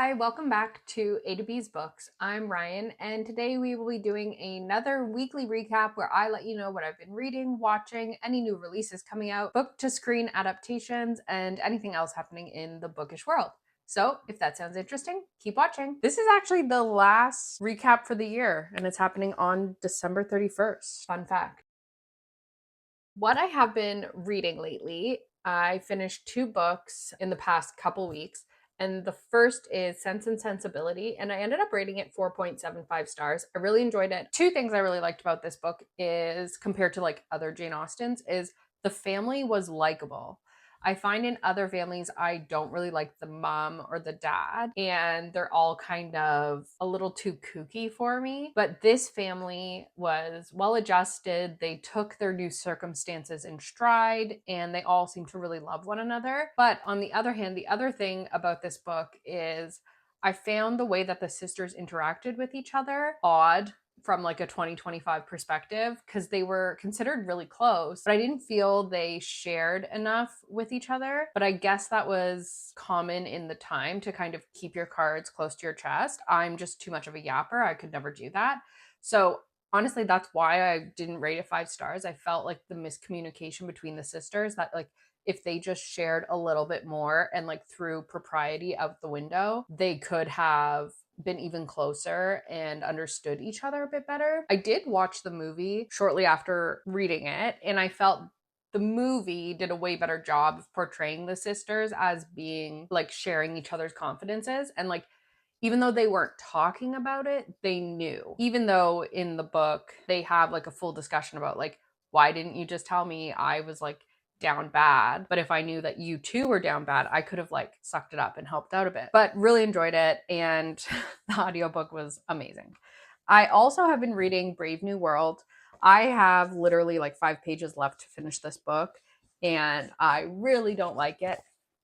Hi, welcome back to A to B's Books. I'm Ryan, and today we will be doing another weekly recap where I let you know what I've been reading, watching, any new releases coming out, book to screen adaptations, and anything else happening in the bookish world. So, if that sounds interesting, keep watching. This is actually the last recap for the year, and it's happening on December 31st. Fun fact. What I have been reading lately, I finished two books in the past couple weeks. And the first is Sense and Sensibility, and I ended up rating it 4.75 stars. I really enjoyed it. Two things I really liked about this book is compared to like other Jane Austens is the family was likable. I find in other families, I don't really like the mom or the dad, and they're all kind of a little too kooky for me. But this family was well adjusted. They took their new circumstances in stride, and they all seem to really love one another. But on the other hand, the other thing about this book is I found the way that the sisters interacted with each other odd from like a 2025 perspective because they were considered really close, but I didn't feel they shared enough with each other. But I guess that was common in the time to kind of keep your cards close to your chest. I'm just too much of a yapper. I could never do that. So honestly, that's why I didn't rate it 5 stars. I felt like the miscommunication between the sisters, that like if they just shared a little bit more and like threw propriety out the window, they could have been even closer and understood each other a bit better. I did watch the movie shortly after reading it, and I felt the movie did a way better job of portraying the sisters as being like sharing each other's confidences, and like even though they weren't talking about it, they knew. Even though in the book they have like a full discussion about like, why didn't you just tell me I was like down bad? But if I knew that you too were down bad, I could have like sucked it up and helped out a bit. But really enjoyed it, and the audiobook was amazing. I also have been reading Brave New World. I have literally like 5 pages left to finish this book, and I really don't like it.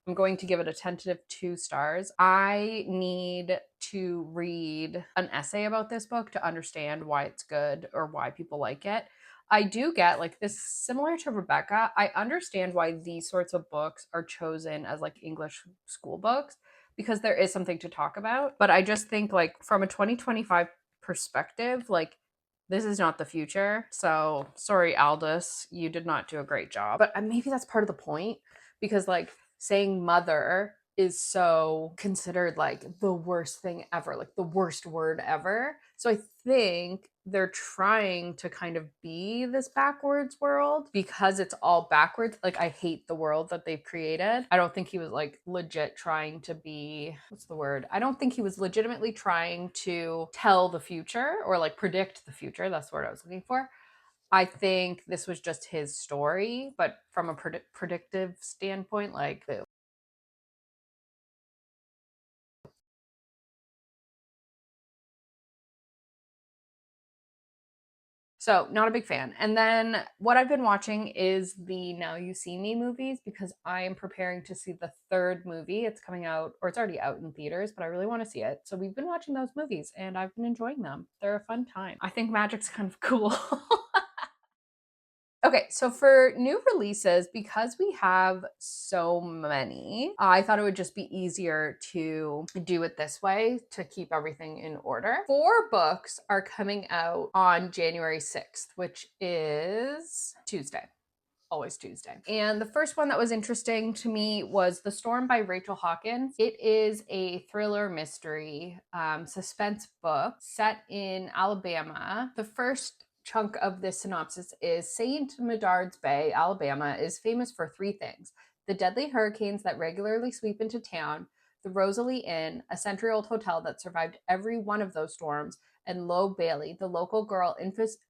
I'm going to give it a tentative 2 stars. I need to read an essay about this book to understand why it's good or why people like it. I do get like this, similar to Rebecca. I understand why these sorts of books are chosen as like English school books because there is something to talk about. But I just think like from a 2025 perspective, like this is not the future. So sorry, Aldous, you did not do a great job. But maybe that's part of the point because like saying mother is so considered like the worst thing ever, like the worst word ever. So I think they're trying to kind of be this backwards world because it's all backwards. Like I hate the world that they've created. I don't think he was like legit trying to be, what's the word? I don't think he was legitimately trying to tell the future or like predict the future. That's the word I was looking for. I think this was just his story, but from a predictive standpoint, like, boo. So, not a big fan. And then what I've been watching is the Now You See Me movies because I am preparing to see the third movie. It's coming out, or it's already out in theaters, but I really want to see it. So, we've been watching those movies and I've been enjoying them. They're a fun time. I think magic's kind of cool. Okay, so for new releases, because we have so many, I thought it would just be easier to do it this way to keep everything in order. 4 books are coming out on January 6th, which is Tuesday. Always Tuesday. And the first one that was interesting to me was The Storm by Rachel Hawkins. It is a thriller mystery suspense book set in Alabama. The first chunk of this synopsis is St. Medard's Bay, Alabama, is famous for 3 things: the deadly hurricanes that regularly sweep into town, the Rosalie Inn, a century-old hotel that survived every one of those storms, and Lo Bailey, the local girl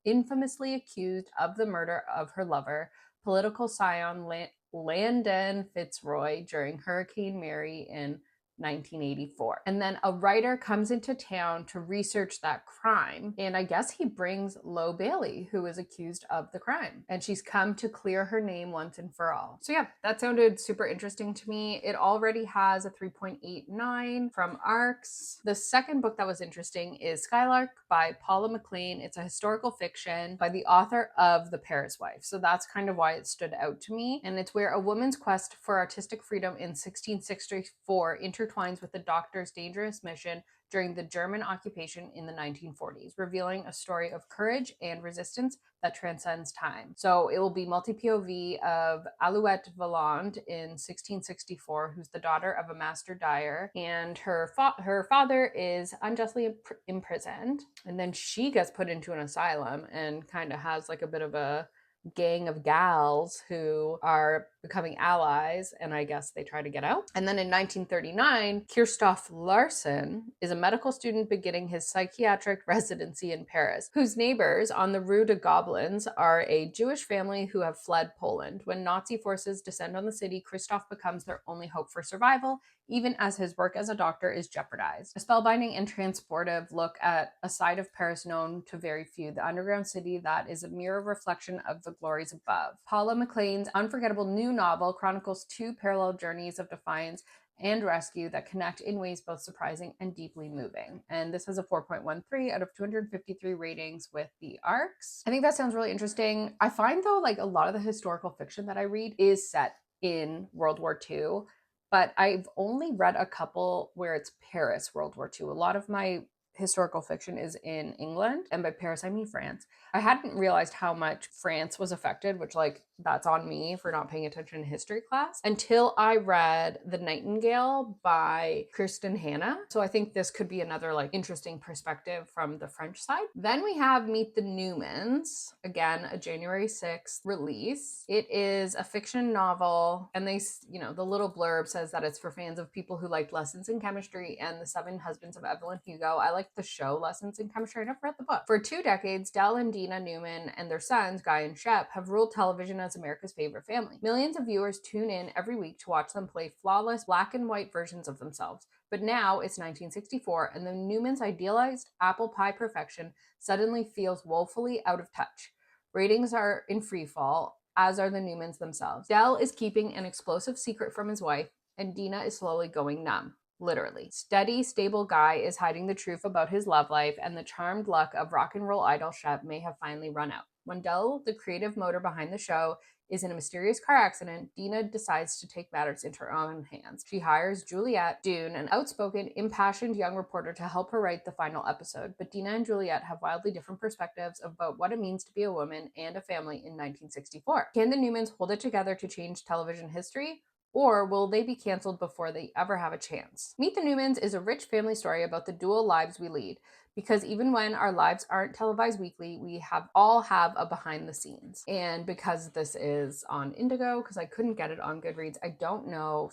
infamously accused of the murder of her lover, political scion Landon Fitzroy, during Hurricane Mary in 1984. And then a writer comes into town to research that crime. And I guess he brings Lo Bailey, who is accused of the crime. And she's come to clear her name once and for all. So yeah, that sounded super interesting to me. It already has a 3.89 from ARCS. The second book that was interesting is Skylark by Paula McLean. It's a historical fiction by the author of The Paris Wife. So that's kind of why it stood out to me. And it's where a woman's quest for artistic freedom in 1664 intertwines with the Doctor's dangerous mission during the German occupation in the 1940s, revealing a story of courage and resistance that transcends time. So it will be multi-POV of Alouette Vaillant in 1664, who's the daughter of a master dyer, and her father is unjustly imprisoned, and then she gets put into an asylum and kind of has like a bit of a gang of gals who are becoming allies, and I guess they try to get out. And then in 1939, Christoph Larsen is a medical student beginning his psychiatric residency in Paris, whose neighbors on the Rue de Gobelins are a Jewish family who have fled Poland. When Nazi forces descend on the city, Christoph becomes their only hope for survival, even as his work as a doctor is jeopardized. A spellbinding and transportive look at a side of Paris known to very few, the underground city that is a mirror reflection of the glories above. Paula McLean's unforgettable new novel chronicles two parallel journeys of defiance and rescue that connect in ways both surprising and deeply moving. And this has a 4.13 out of 253 ratings with the ARCs. I think that sounds really interesting. I find though, like a lot of the historical fiction that I read is set in World War II, but I've only read a couple where it's Paris World War II. A lot of my historical fiction is in England, and by Paris I mean France. I hadn't realized how much France was affected, which like that's on me for not paying attention in history class, until I read The Nightingale by Kirsten Hanna. So I think this could be another like interesting perspective from the French side. Then we have Meet the Newmans, again a January 6th release. It is a fiction novel, and they, you know, the little blurb says that it's for fans of people who liked Lessons in Chemistry and The Seven Husbands of Evelyn Hugo. I like the show Lessons in Chemistry. I never read the book. For 2 decades, Dell and Dina Newman and their sons, Guy and Shep, have ruled television as America's favorite family. Millions of viewers tune in every week to watch them play flawless black and white versions of themselves. But now it's 1964, and the Newmans' idealized apple pie perfection suddenly feels woefully out of touch. Ratings are in free fall, as are the Newmans themselves. Dell is keeping an explosive secret from his wife, and Dina is slowly going numb. Literally. Steady, stable Guy is hiding the truth about his love life, and the charmed luck of rock and roll idol Shep may have finally run out. When Dell, the creative motor behind the show, is in a mysterious car accident, Dina decides to take matters into her own hands. She hires Juliette Dune, an outspoken, impassioned young reporter, to help her write the final episode. But Dina and Juliette have wildly different perspectives about what it means to be a woman and a family in 1964. Can the Newmans hold it together to change television history? Or will they be canceled before they ever have a chance? Meet the Newmans is a rich family story about the dual lives we lead. Because even when our lives aren't televised weekly, we all have a behind the scenes. And because this is on Indigo, because I couldn't get it on Goodreads, I don't know,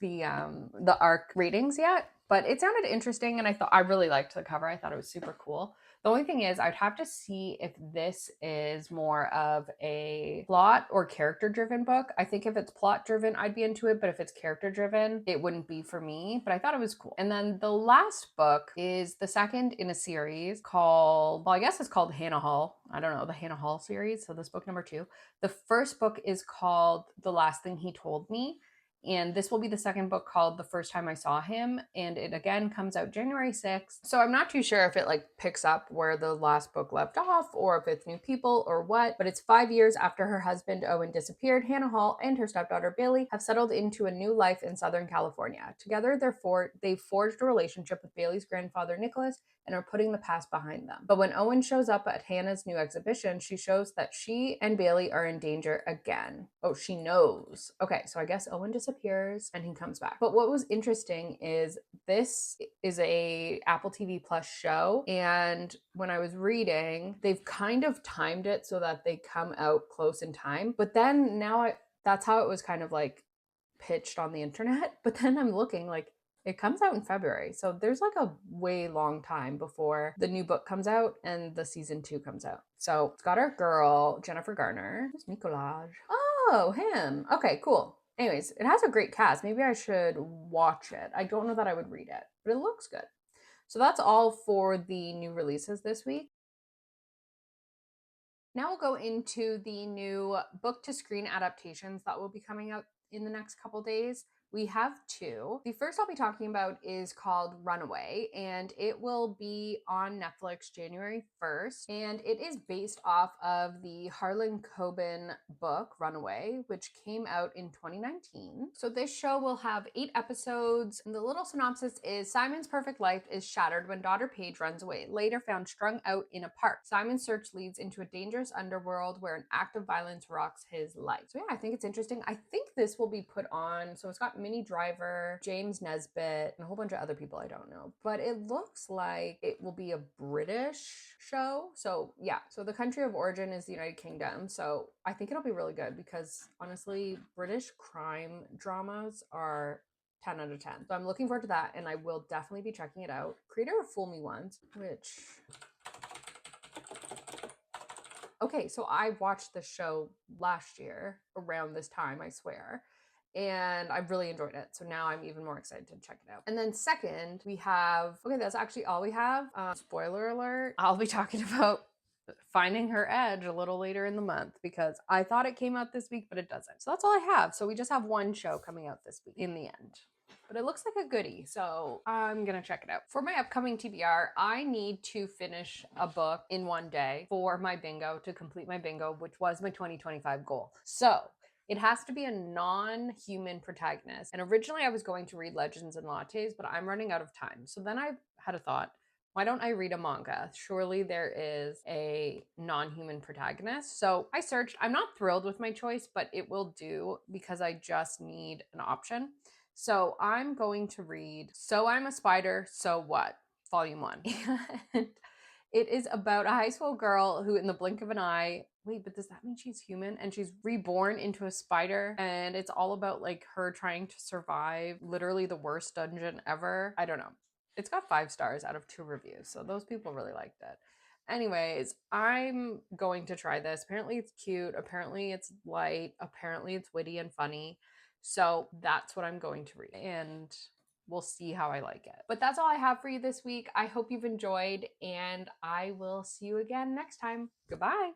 the ARC ratings yet. But it sounded interesting, and I really liked the cover. I thought it was super cool. The only thing is, I'd have to see if this is more of a plot or character-driven book. I think if it's plot-driven, I'd be into it, but if it's character-driven, it wouldn't be for me. But I thought it was cool. And then the last book is the second in a series called, well, I guess it's called Hannah Hall. I don't know, the Hannah Hall series. So this book number 2. The first book is called The Last Thing He Told Me. And this will be the second book, called The First Time I Saw Him. And it again comes out January 6th. So I'm not too sure if it like picks up where the last book left off, or if it's new people or what. But it's 5 years after her husband Owen disappeared. Hannah Hall and her stepdaughter Bailey have settled into a new life in Southern California. Together, they've forged a relationship with Bailey's grandfather Nicholas and are putting the past behind them. But when Owen shows up at Hannah's new exhibition, she shows that she and Bailey are in danger again. Oh, she knows. Okay, so I guess Owen disappears and he comes back. But what was interesting is this is a Apple TV Plus show, and when I was reading, they've kind of timed it so that they come out close in time. But then that's how it was kind of like pitched on the internet. But then I'm looking like, it comes out in February. So there's like a way long time before the new book comes out and the season 2 comes out. So it's got our girl, Jennifer Garner. Who's Nicolaj? Oh, him. Okay, cool. Anyways, it has a great cast. Maybe I should watch it. I don't know that I would read it, but it looks good. So that's all for the new releases this week. Now we'll go into the new book to screen adaptations that will be coming out in the next couple days. We have two. The first I'll be talking about is called Runaway, and it will be on Netflix January 1st. And it is based off of the Harlan Coben book, Runaway, which came out in 2019. So this show will have 8 episodes. And the little synopsis is Simon's perfect life is shattered when daughter Paige runs away, later found strung out in a park. Simon's search leads into a dangerous underworld where an act of violence rocks his life. So yeah, I think it's interesting. I think this will be put on, so it's got Minnie Driver, James Nesbitt, and a whole bunch of other people I don't know. But it looks like it will be a British show. So yeah, so the country of origin is the United Kingdom. So I think it'll be really good because honestly, British crime dramas are 10 out of 10. So I'm looking forward to that, and I will definitely be checking it out. Creator of Fool Me Once, which... Okay, so I watched the show last year around this time, I swear, and I really enjoyed it. So now I'm even more excited to check it out. And then second, we have, okay, that's actually all we have. Spoiler alert, I'll be talking about Finding Her Edge a little later in the month because I thought it came out this week, but it doesn't. So that's all I have. So we just have one show coming out this week in the end. But it looks like a goodie, so I'm gonna check it out. For my upcoming TBR, I need to finish a book in one day for my bingo, to complete my bingo, which was my 2025 goal. So it has to be a non-human protagonist. And originally I was going to read Legends and Lattes, but I'm running out of time. So then I had a thought, why don't I read a manga? Surely there is a non-human protagonist. So I searched. I'm not thrilled with my choice, but it will do because I just need an option. So I'm going to read So I'm a Spider, So What? Volume 1. And it is about a high school girl who, in the blink of an eye, wait, but does that mean she's human? And she's reborn into a spider. And it's all about like her trying to survive literally the worst dungeon ever. I don't know. It's got 5 stars out of 2 reviews. So those people really liked it. Anyways, I'm going to try this. Apparently it's cute. Apparently it's light. Apparently it's witty and funny. So that's what I'm going to read, and we'll see how I like it. But that's all I have for you this week. I hope you've enjoyed, and I will see you again next time. Goodbye.